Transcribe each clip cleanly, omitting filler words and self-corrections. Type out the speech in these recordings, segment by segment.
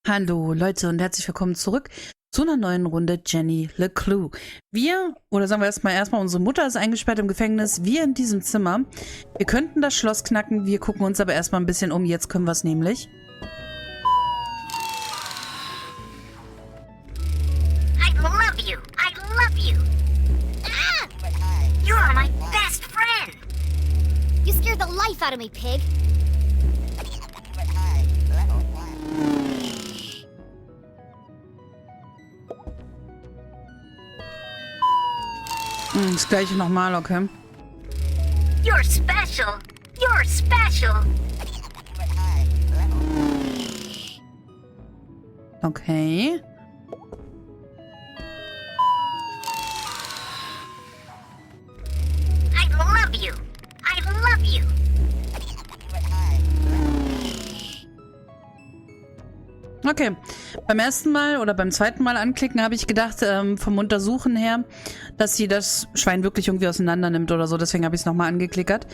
Hallo Leute und herzlich willkommen zurück zu einer neuen Runde Jenny LeClue. Wir, oder sagen wir erstmal, unsere Mutter ist eingesperrt im Gefängnis, wir in diesem Zimmer. Wir könnten das Schloss knacken, wir gucken uns aber erstmal ein bisschen um, jetzt können wir es nämlich. I love you. I love you. Ah! You're my best friend. You scared the life out of me, pig. Das gleiche nochmal, okay. You're special. You're special. Okay. I love you. I love you. Okay. Beim ersten Mal oder beim zweiten Mal anklicken habe ich gedacht, vom Untersuchen her, dass sie das Schwein wirklich irgendwie auseinander nimmt oder so. Deswegen habe ich es nochmal angeklickert.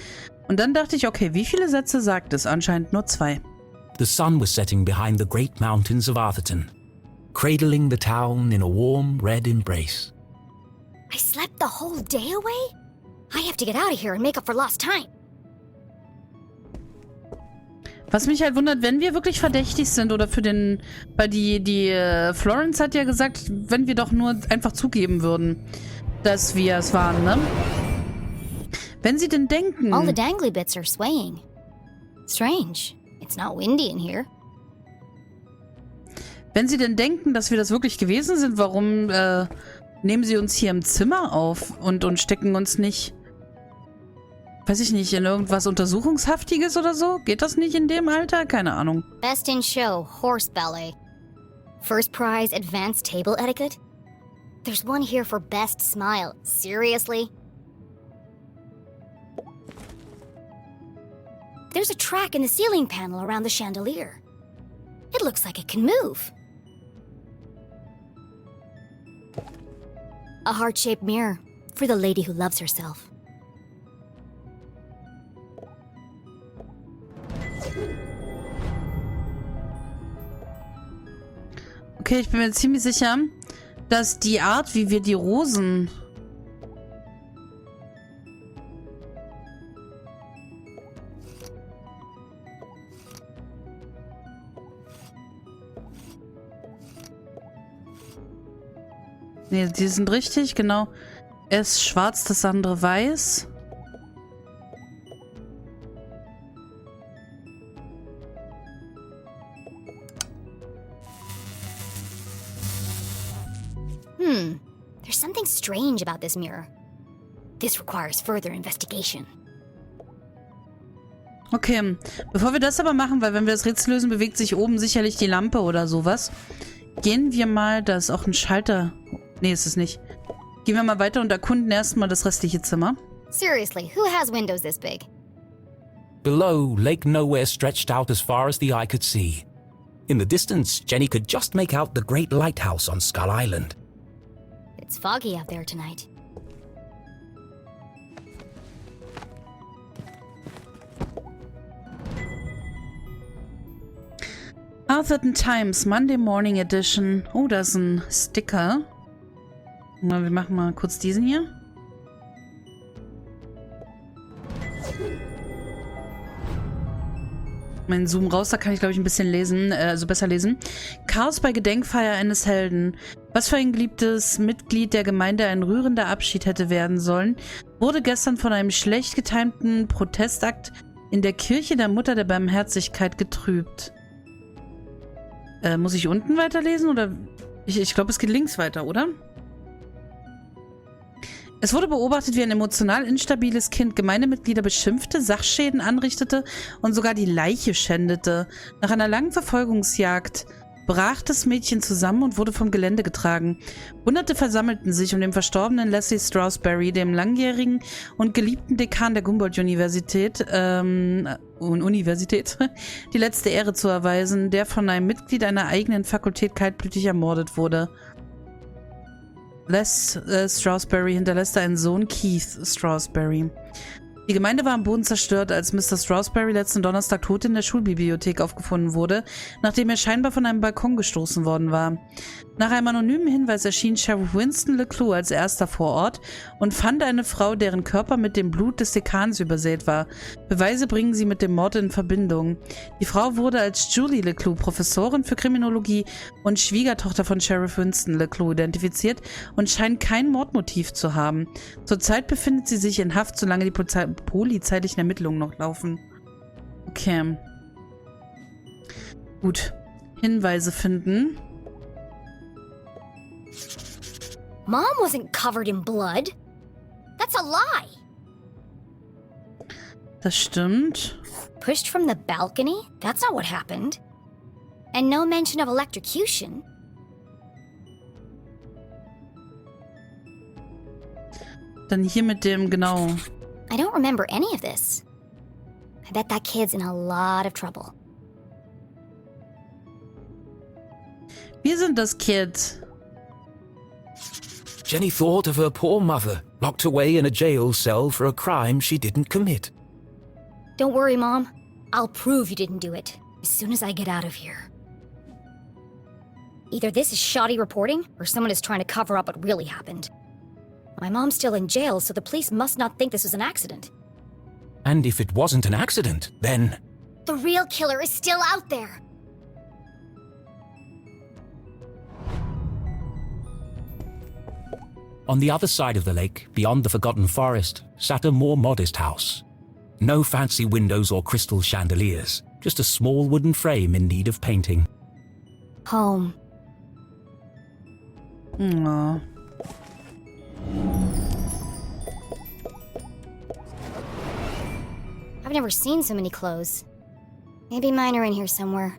Und dann dachte ich, okay, wie viele Sätze sagt es? Anscheinend nur 2. The sun was setting behind the great mountains of Atherton, cradling the town in a warm red embrace. I slept the whole day away? I have to get out of here and make up for lost time. Was mich halt wundert, wenn wir wirklich verdächtig sind oder für den... Weil die Florence hat ja gesagt, wenn wir doch nur einfach zugeben würden, dass wir es waren, ne? Wenn sie denn denken... All the dangly bits are swaying. Strange. It's not windy in here. Wenn sie denn denken, dass wir das wirklich gewesen sind, warum nehmen sie uns hier im Zimmer auf und stecken uns nicht... Weiß ich nicht, in irgendwas Untersuchungshaftiges oder so? Geht das nicht in dem Alter? Keine Ahnung. Best in show, horse ballet. First prize, advanced table etiquette. There's one here for best smile. Seriously? There's a track in the ceiling panel around the chandelier. It looks like it can move. A heart-shaped mirror for the lady who loves herself. Okay, ich bin mir ziemlich sicher, dass die Art, wie wir die Rosen... Ne, die sind richtig, genau. Er ist schwarz, das andere weiß. There's something strange about this mirror. This requires further investigation. Okay, bevor wir das aber machen, weil wenn wir das Rätsel lösen, bewegt sich oben sicherlich die Lampe oder sowas. Gehen wir mal, da ist auch ein Schalter. Nee, ist es nicht. Gehen wir mal weiter und erkunden erstmal das restliche Zimmer. Seriously, who has windows this big? Below, Lake Nowhere stretched out as far as the eye could see. In the distance, Jenny could just make out the great lighthouse on Skull Island. It's foggy out there tonight. Atherton Times, Monday Morning Edition. Oh, da ist ein Sticker. Na, wir machen mal kurz diesen hier. Mein Zoom raus, da kann ich, glaube ich, ein bisschen lesen, also besser lesen. Chaos bei Gedenkfeier eines Helden. Was für ein geliebtes Mitglied der Gemeinde ein rührender Abschied hätte werden sollen, wurde gestern von einem schlecht getimten Protestakt in der Kirche der Mutter der Barmherzigkeit getrübt. Muss ich unten weiterlesen oder? Ich glaube, es geht links weiter, oder? Es wurde beobachtet, wie ein emotional instabiles Kind Gemeindemitglieder beschimpfte, Sachschäden anrichtete und sogar die Leiche schändete. Nach einer langen Verfolgungsjagd brach das Mädchen zusammen und wurde vom Gelände getragen. Hunderte versammelten sich, um dem verstorbenen Leslie Strawberry, dem langjährigen und geliebten Dekan der Humboldt-Universität, die letzte Ehre zu erweisen, der von einem Mitglied einer eigenen Fakultät kaltblütig ermordet wurde. Les Strawberry hinterlässt einen Sohn, Keith Strawberry. Die Gemeinde war am Boden zerstört, als Mr. Strawberry letzten Donnerstag tot in der Schulbibliothek aufgefunden wurde, nachdem er scheinbar von einem Balkon gestoßen worden war. Nach einem anonymen Hinweis erschien Sheriff Winston LeClue als erster vor Ort und fand eine Frau, deren Körper mit dem Blut des Dekans übersät war. Beweise bringen sie mit dem Mord in Verbindung. Die Frau wurde als Julie LeClue, Professorin für Kriminologie und Schwiegertochter von Sheriff Winston LeClue, identifiziert und scheint kein Mordmotiv zu haben. Zurzeit befindet sie sich in Haft, solange die polizeilichen Ermittlungen noch laufen. Okay. Gut. Hinweise finden. Mom wasn't covered in blood. That's a lie. Das stimmt. Pushed from the balcony? That's not what happened. And no mention of electrocution. Dann hier mit dem, genau. I don't remember any of this. I bet that kid's in a lot of trouble. Wir sind das Kind. Jenny thought of her poor mother, locked away in a jail cell for a crime she didn't commit. Don't worry, Mom. I'll prove you didn't do it as soon as I get out of here. Either this is shoddy reporting, or someone is trying to cover up what really happened. My mom's still in jail, so the police must not think this was an accident. And if it wasn't an accident, then... The real killer is still out there. On the other side of the lake, beyond the forgotten forest, sat a more modest house. No fancy windows or crystal chandeliers, just a small wooden frame in need of painting. Home. Aww. I've never seen so many clothes. Maybe mine are in here somewhere.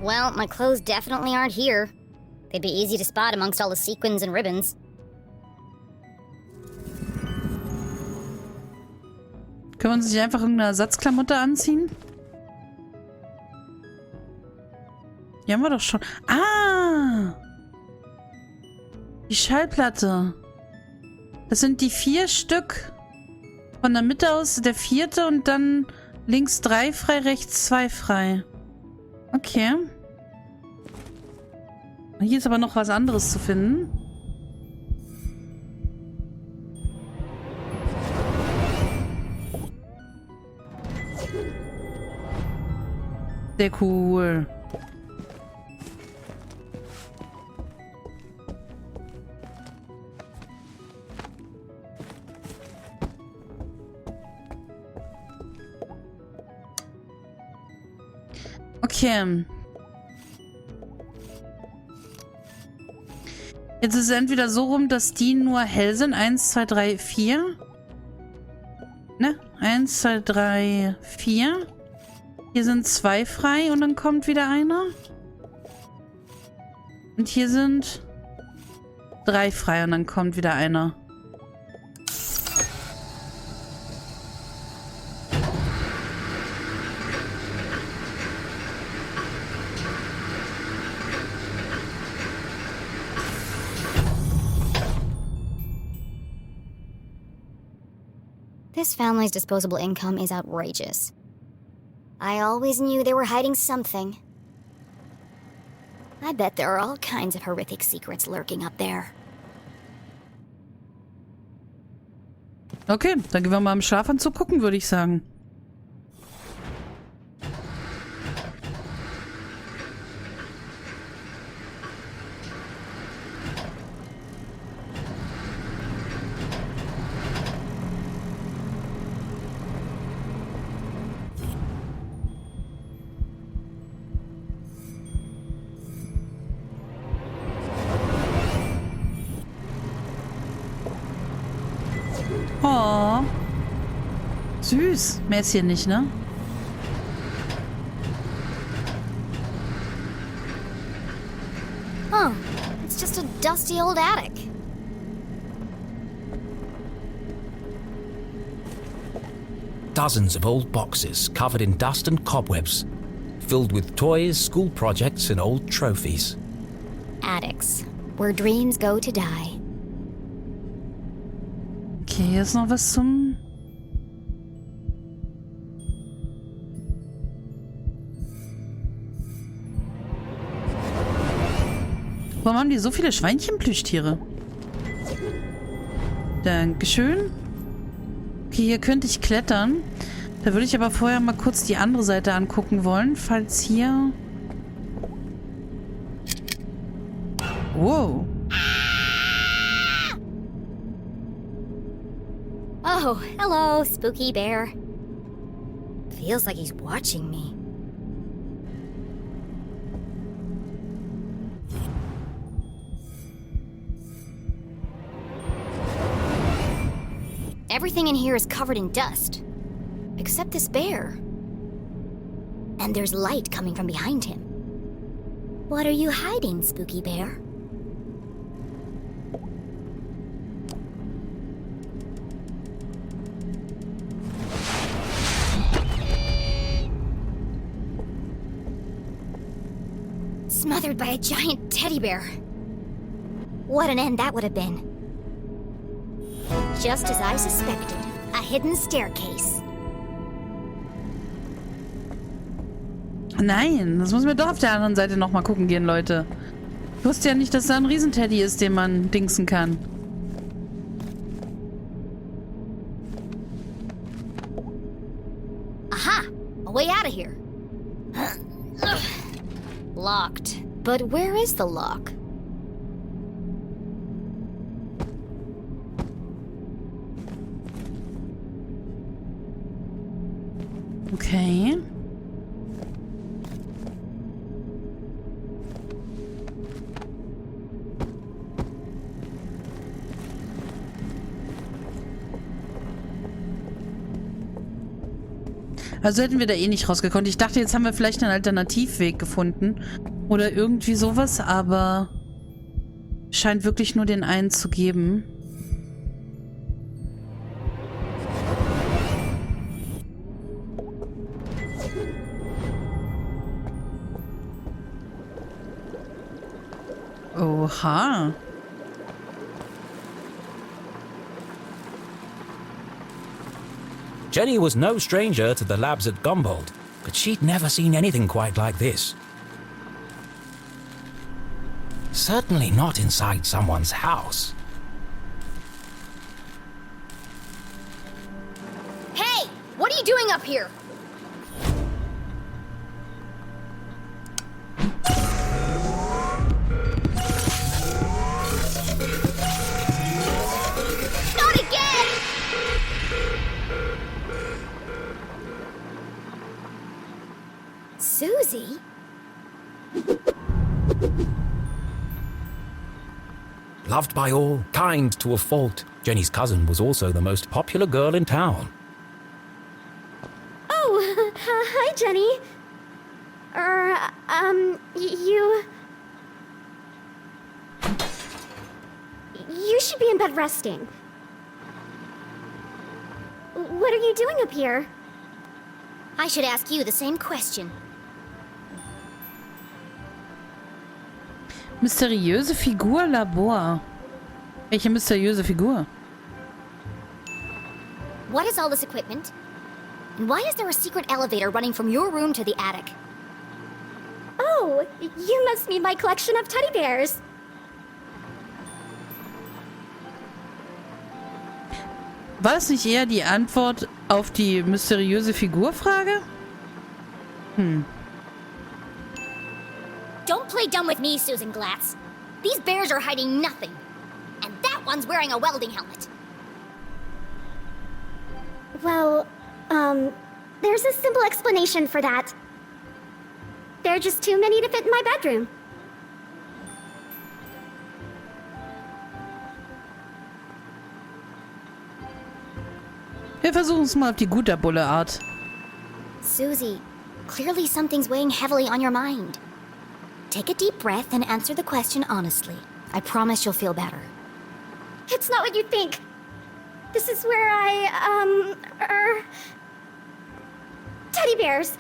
Well, my clothes definitely aren't here. They'd be easy to spot amongst all the sequins and ribbons. Können wir uns nicht einfach irgendeine Ersatzklamotte anziehen? Die haben wir doch schon. Ah! Die Schallplatte. Das sind die 4 Stück. Von der Mitte aus der 4. und dann links 3 frei, rechts 2 frei. Okay. Hier ist aber noch was anderes zu finden. Sehr cool. Okay. Jetzt ist es entweder so rum, dass die nur hell sind. 1, 2, 3, 4. Ne? 1, 2, 3, 4. Hier sind 2 frei und dann kommt wieder einer. Und hier sind 3 frei und dann kommt wieder einer. This family's disposable income is outrageous. I always knew they were hiding something. I bet there are all kinds of horrific secrets lurking up there. Okay, dann gehen wir mal im Schlafanzug gucken, würde ich sagen. Oh. Süß. Mehr ist hier nicht, ne? Oh, it's just a dusty old attic. Dozens of old boxes covered in dust and cobwebs, filled with toys, school projects, and old trophies. Attics. where dreams go to die. Okay, hier ist noch was zum... Warum haben die so viele Schweinchenplüschtiere? Dankeschön. Okay, hier könnte ich klettern. Da würde ich aber vorher mal kurz die andere Seite angucken wollen, falls hier... Wow. Oh, hello, spooky bear. Feels like he's watching me. Everything in here is covered in dust, except this bear. And there's light coming from behind him. What are you hiding, spooky bear? Smothered by a giant teddy bear. What an end that would have been. Just as I suspected, a hidden staircase. Nein, das müssen wir doch auf der anderen Seite nochmal gucken gehen, Leute. Ich wusste ja nicht, dass da ein Riesenteddy ist, den man dingsen kann. Aha! A way out of here. Locked. But where is the lock? Okay. Also hätten wir da eh nicht rausgekonnt. Ich dachte, jetzt haben wir vielleicht einen Alternativweg gefunden. Oder irgendwie sowas, aber scheint wirklich nur den einen zu geben. Oha. Jenny was no stranger to the labs at Gumboldt, but she'd never seen anything quite like this. Certainly not inside someone's house. Hey! What are you doing up here? Not again! Susie? Loved by all, kind to a fault, Jenny's cousin was also the most popular girl in town. Oh, hi, Jenny. You should be in bed resting. What are you doing up here? I should ask you the same question. Mysteriöse Figur Labor. Welche mysteriöse Figur? What is all this equipment? And why is there a secret elevator running from your room to the attic? Oh, you must mean my collection of teddy bears. War das nicht eher die Antwort auf die mysteriöse Figur-Frage? Don't play dumb with me, Susan Glatz. These bears are hiding nothing. And that one's wearing a welding helmet. Well, there's a simple explanation for that. There are just too many to fit in my bedroom. Wir versuchen es mal auf die Guter-Bulle-Art. Susie, clearly something's weighing heavily on your mind. Take a deep breath and answer the question honestly. I promise you'll feel better. It's not what you think. This is where teddy bears.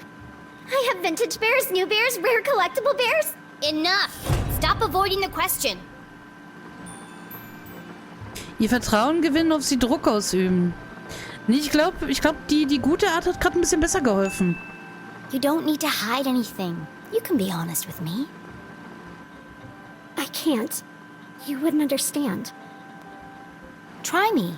I have vintage bears, new bears, rare collectible bears. Enough! Stop avoiding the question. Ihr Vertrauen gewinnen, auf sie Druck ausüben. Nee, ich glaube, die gute Art hat gerade ein bisschen besser geholfen. You don't need to hide anything. You can be honest with me. I can't. You wouldn't understand. Try me.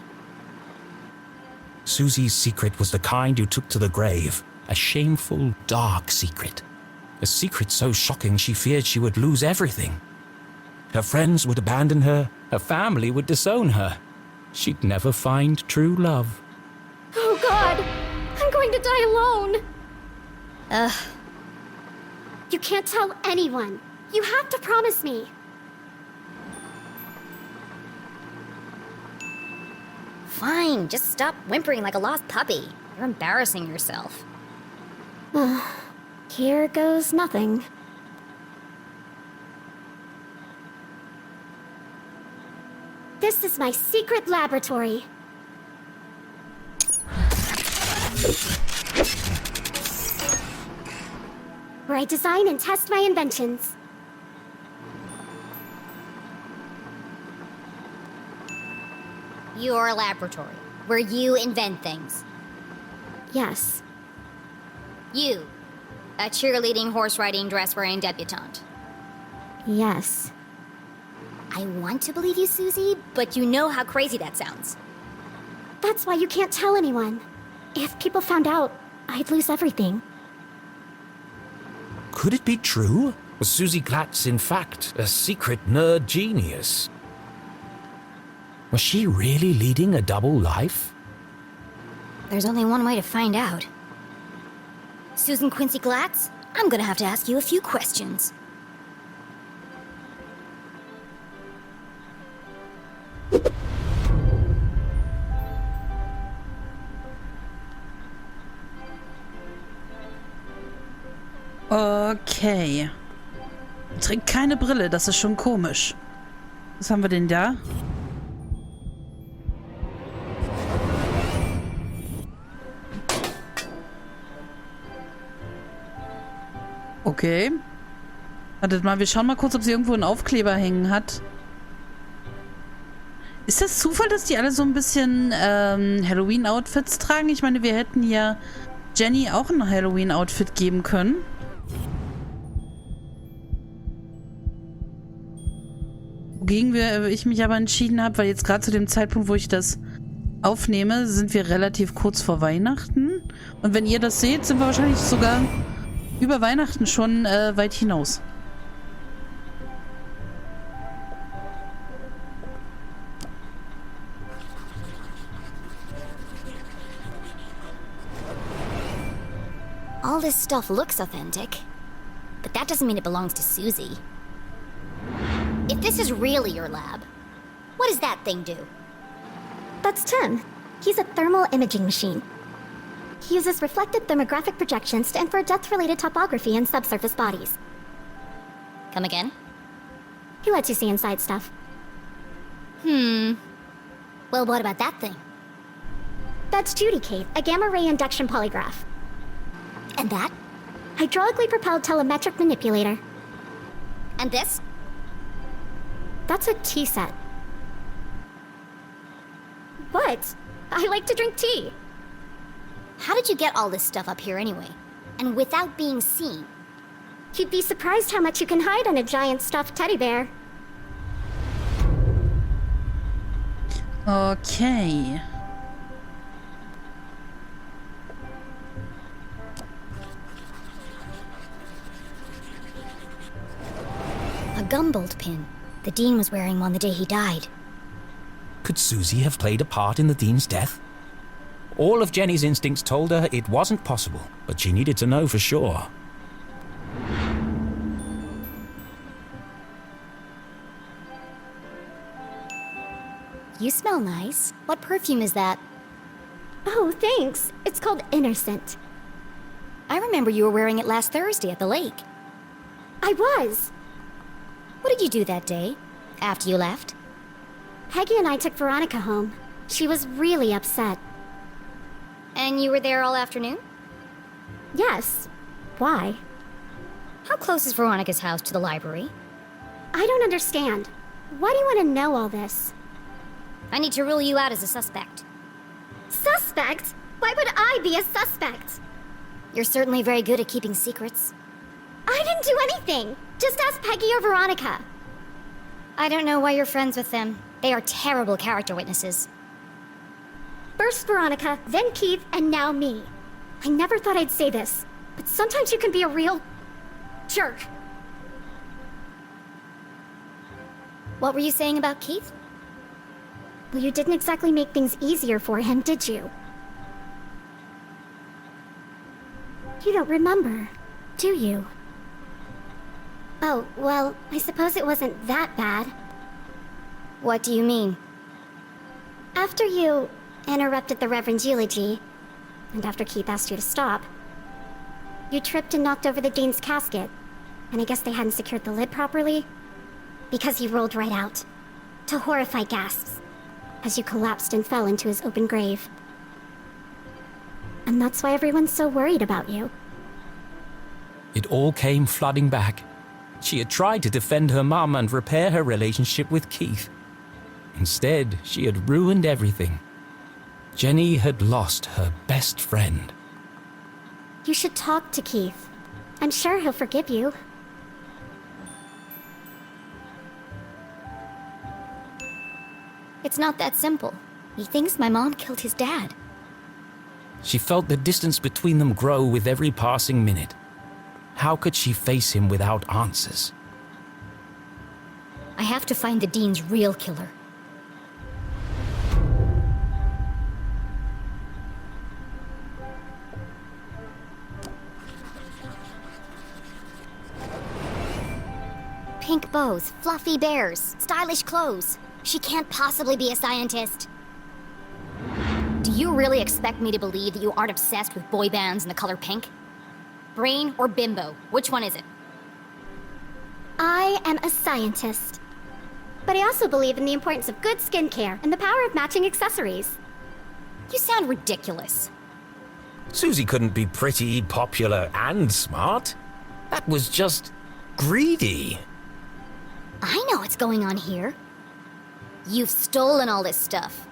Susie's secret was the kind you took to the grave. A shameful, dark secret. A secret so shocking she feared she would lose everything. Her friends would abandon her. Her family would disown her. She'd never find true love. Oh God! I'm going to die alone! Ugh. You can't tell anyone. You have to promise me. Fine, just stop whimpering like a lost puppy. You're embarrassing yourself. Here goes nothing. This is my secret laboratory. Where I design and test my inventions. Your laboratory, where you invent things. Yes. You, a cheerleading, horse-riding, dress-wearing debutante. Yes. I want to believe you, Susie, but you know how crazy that sounds. That's why you can't tell anyone. If people found out, I'd lose everything. Could it be true? Was Susie Glatz, in fact, a secret nerd genius? Was she really leading a double life? There's only one way to find out. Susan Quincy Glatz, I'm gonna have to ask you a few questions. Okay. Trägt keine Brille, das ist schon komisch. Was haben wir denn da? Okay. Wartet mal, wir schauen mal kurz, ob sie irgendwo einen Aufkleber hängen hat. Ist das Zufall, dass die alle so ein bisschen Halloween-Outfits tragen? Ich meine, wir hätten ja Jenny auch ein Halloween-Outfit geben können. Wogegen ich mich aber entschieden habe, weil jetzt gerade zu dem Zeitpunkt, wo ich das aufnehme, sind wir relativ kurz vor Weihnachten. Und wenn ihr das seht, sind wir wahrscheinlich sogar über Weihnachten schon weit hinaus. All this stuff looks authentic, but that doesn't mean it belongs to Susie. If this is really your lab, what does that thing do? That's Tim. He's a thermal imaging machine. He uses reflected thermographic projections to infer depth-related topography in subsurface bodies. Come again? He lets you see inside stuff. Well, what about that thing? That's Judy Kate, a gamma-ray induction polygraph. And that? Hydraulically propelled telemetric manipulator. And this? That's a tea set. What? I like to drink tea. How did you get all this stuff up here anyway? And without being seen? You'd be surprised how much you can hide on a giant stuffed teddy bear. Okay. A gumbolt pin. The Dean was wearing one the day he died. Could Susie have played a part in the Dean's death? All of Jenny's instincts told her it wasn't possible, but she needed to know for sure. You smell nice. What perfume is that? Oh, thanks. It's called Innocent. I remember you were wearing it last Thursday at the lake. I was. What did you do that day, after you left? Peggy and I took Veronica home. She was really upset. And you were there all afternoon? Yes. Why? How close is Veronica's house to the library? I don't understand. Why do you want to know all this? I need to rule you out as a suspect. Suspect? Why would I be a suspect? You're certainly very good at keeping secrets. I didn't do anything. Just ask Peggy or Veronica. I don't know why you're friends with them. They are terrible character witnesses. First Veronica, then Keith, and now me. I never thought I'd say this, but sometimes you can be a real jerk. What were you saying about Keith? Well, you didn't exactly make things easier for him, did you? You don't remember, do you? Oh, well, I suppose it wasn't that bad. What do you mean? After you interrupted the Reverend's eulogy, and after Keith asked you to stop, you tripped and knocked over the Dean's casket, and I guess they hadn't secured the lid properly, because he rolled right out, to horrified gasps, as you collapsed and fell into his open grave. And that's why everyone's so worried about you. It all came flooding back. She had tried to defend her mum and repair her relationship with Keith. Instead, she had ruined everything. Jenny had lost her best friend. You should talk to Keith. I'm sure he'll forgive you. It's not that simple. He thinks my mom killed his dad. She felt the distance between them grow with every passing minute. How could she face him without answers? I have to find the Dean's real killer. Pink bows, fluffy bears, stylish clothes. She can't possibly be a scientist. Do you really expect me to believe that you aren't obsessed with boy bands and the color pink? Brain or bimbo? Which one is it? I am a scientist. But I also believe in the importance of good skincare and the power of matching accessories. You sound ridiculous. Susie couldn't be pretty, popular, and smart. That was just greedy. I know what's going on here. You've stolen all this stuff.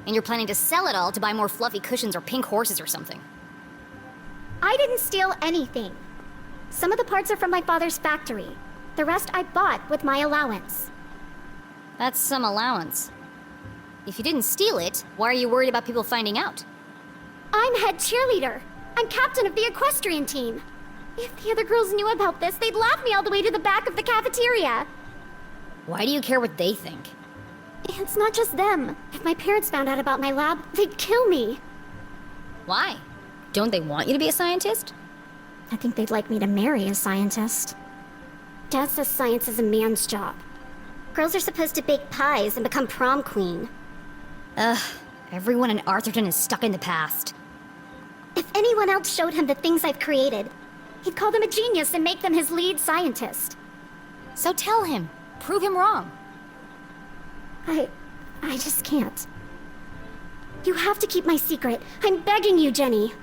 And you're planning to sell it all to buy more fluffy cushions or pink horses or something. I didn't steal anything. Some of the parts are from my father's factory. The rest I bought with my allowance. That's some allowance. If you didn't steal it, why are you worried about people finding out? I'm head cheerleader. I'm captain of the equestrian team. If the other girls knew about this, they'd laugh me all the way to the back of the cafeteria. Why do you care what they think? It's not just them. If my parents found out about my lab, they'd kill me. Why? Don't they want you to be a scientist? I think they'd like me to marry a scientist. Dad says science is a man's job. Girls are supposed to bake pies and become prom queen. Ugh, everyone in Arthurton is stuck in the past. If anyone else showed him the things I've created, he'd call them a genius and make them his lead scientist. So tell him. Prove him wrong. I just can't. You have to keep my secret. I'm begging you, Jenny.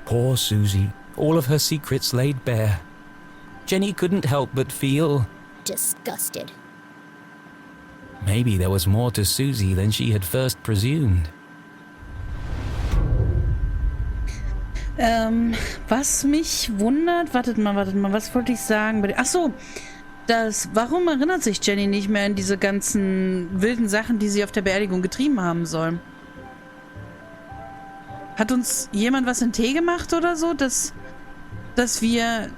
Poor Susie, all of her secrets laid bare. Jenny couldn't help but feel... disgusted. Maybe there was more to Susie than she had first presumed. Was mich wundert... Wartet mal, was wollte ich sagen? Ach so, warum erinnert sich Jenny nicht mehr an diese ganzen wilden Sachen, die sie auf der Beerdigung getrieben haben soll? Hat uns jemand was in Tee gemacht oder so, dass wir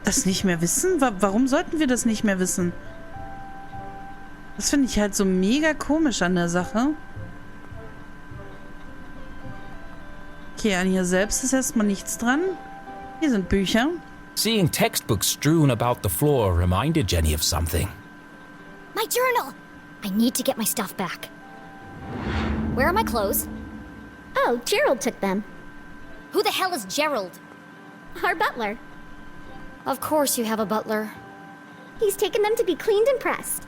das nicht mehr wissen? Warum sollten wir das nicht mehr wissen? Das finde ich halt so mega komisch an der Sache. Okay, an ihr selbst ist erstmal nichts dran. Hier sind Bücher. Seeing textbooks strewn about the floor reminded Jenny of something. My journal! I need to get my stuff back. Where are my clothes? Oh, Gerald took them. Who the hell is Gerald? Our butler. Of course you have a butler. He's taken them to be cleaned and pressed.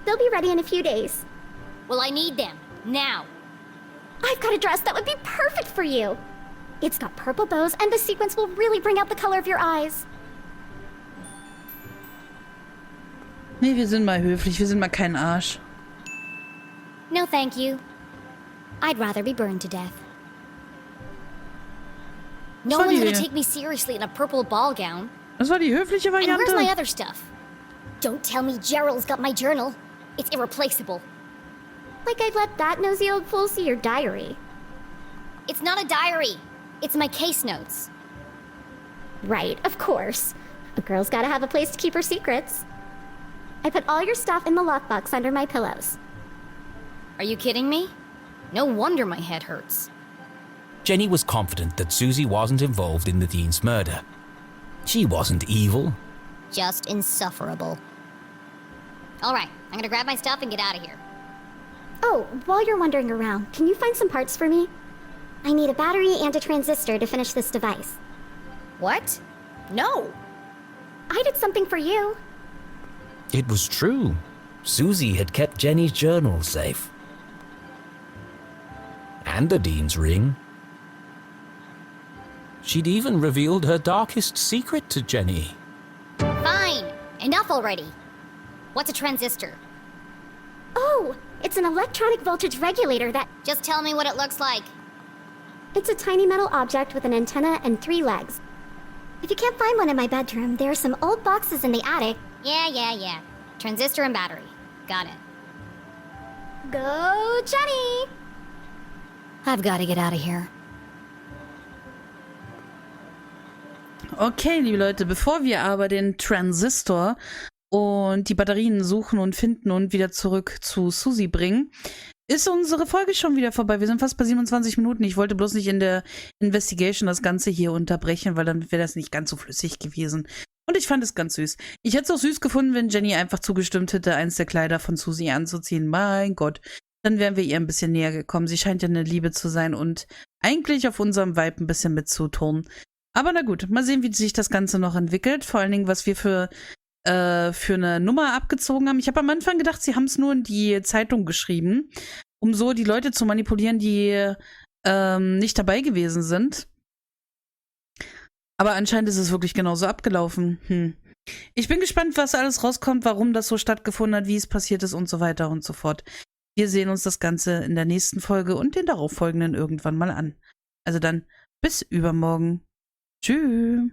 They'll be ready in a few days. Well, I need them. Now. I've got a dress that would be perfect for you. It's got purple bows, and the sequins will really bring out the color of your eyes. Nee, wir sind mal höflich. Wir sind mal kein Arsch. No, thank you. I'd rather be burned to death. No one's gonna take me seriously in a purple ball gown. Das war die höfliche And where's my Variante. other stuff? Don't tell me Gerald's got my journal. It's irreplaceable. Like I'd let that nosy old fool see your diary. It's not a diary. It's my case notes. Right, of course. A girl's gotta have a place to keep her secrets. I put all your stuff in the lockbox under my pillows. Are you kidding me? No wonder my head hurts. Jenny was confident that Susie wasn't involved in the Dean's murder. She wasn't evil. Just insufferable. All right, I'm gonna grab my stuff and get out of here. Oh, while you're wandering around, can you find some parts for me? I need a battery and a transistor to finish this device. What? No! I did something for you. It was true. Susie had kept Jenny's journal safe. And the Dean's ring. She'd even revealed her darkest secret to Jenny. Fine! Enough already! What's a transistor? Oh, it's an electronic voltage regulator that... Just tell me what it looks like. It's a tiny metal object with an antenna and 3 legs. If you can't find one in my bedroom, there are some old boxes in the attic. Yeah. Transistor and battery. Got it. Go, Jenny! I've got to get out of here. Okay, liebe Leute, bevor wir aber den Transistor und die Batterien suchen und finden und wieder zurück zu Susie bringen, ist unsere Folge schon wieder vorbei. Wir sind fast bei 27 Minuten. Ich wollte bloß nicht in der Investigation das Ganze hier unterbrechen, weil dann wäre das nicht ganz so flüssig gewesen. Und ich fand es ganz süß. Ich hätte es auch süß gefunden, wenn Jenny einfach zugestimmt hätte, eins der Kleider von Susie anzuziehen. Mein Gott. Dann wären wir ihr ein bisschen näher gekommen. Sie scheint ja eine Liebe zu sein und eigentlich auf unserem Vibe ein bisschen mitzuturnen. Aber na gut, mal sehen, wie sich das Ganze noch entwickelt. Vor allen Dingen, was wir für eine Nummer abgezogen haben. Ich habe am Anfang gedacht, sie haben es nur in die Zeitung geschrieben, um so die Leute zu manipulieren, die nicht dabei gewesen sind. Aber anscheinend ist es wirklich genauso abgelaufen. Ich bin gespannt, was alles rauskommt, warum das so stattgefunden hat, wie es passiert ist und so weiter und so fort. Wir sehen uns das Ganze in der nächsten Folge und den darauffolgenden irgendwann mal an. Also dann bis übermorgen. Tschüss.